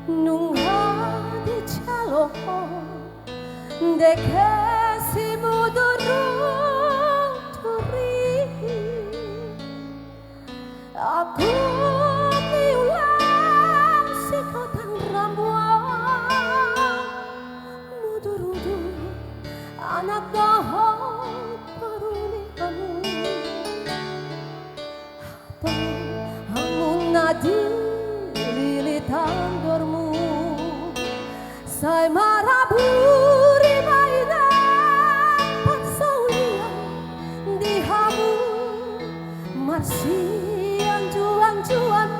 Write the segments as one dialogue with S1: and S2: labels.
S1: nung hadi chalo dekhe si mudurung turi aku niulang si kotang rambuan mudurudu anak dahot paruni kamu hamun nadi lilitan dormu say maraburi mainan pagsaulian di hamu marsian juan-juan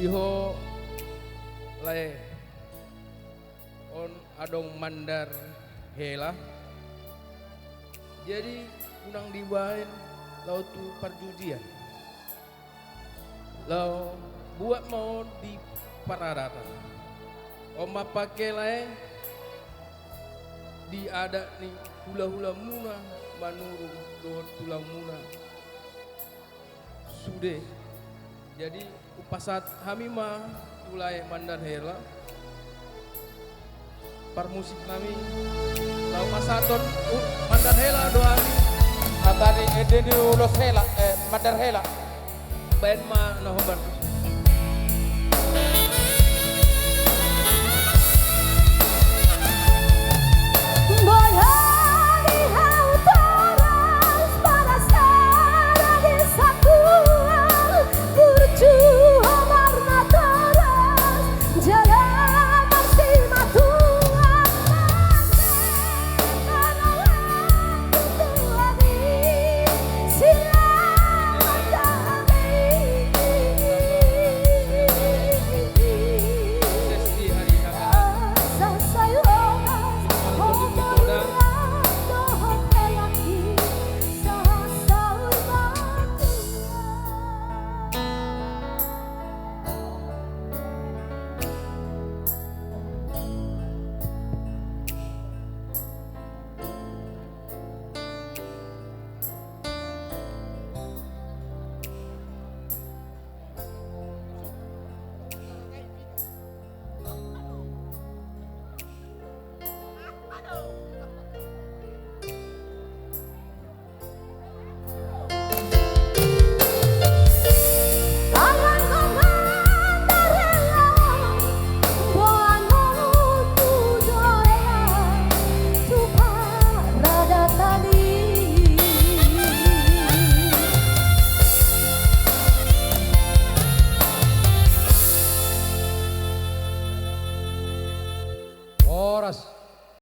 S2: diho lae on adong mandar hela jadi unang dibain lau tu perjudian lau buat mau di pararata oma pakai lae di ada nih hula-hula muna manurung doon tulang muna sude jadi upasat hamima tulai mandar hela par musik kami lau masaton mandar hela doami
S3: atani edeni ulos hela mandar hela
S2: ben ma nahoban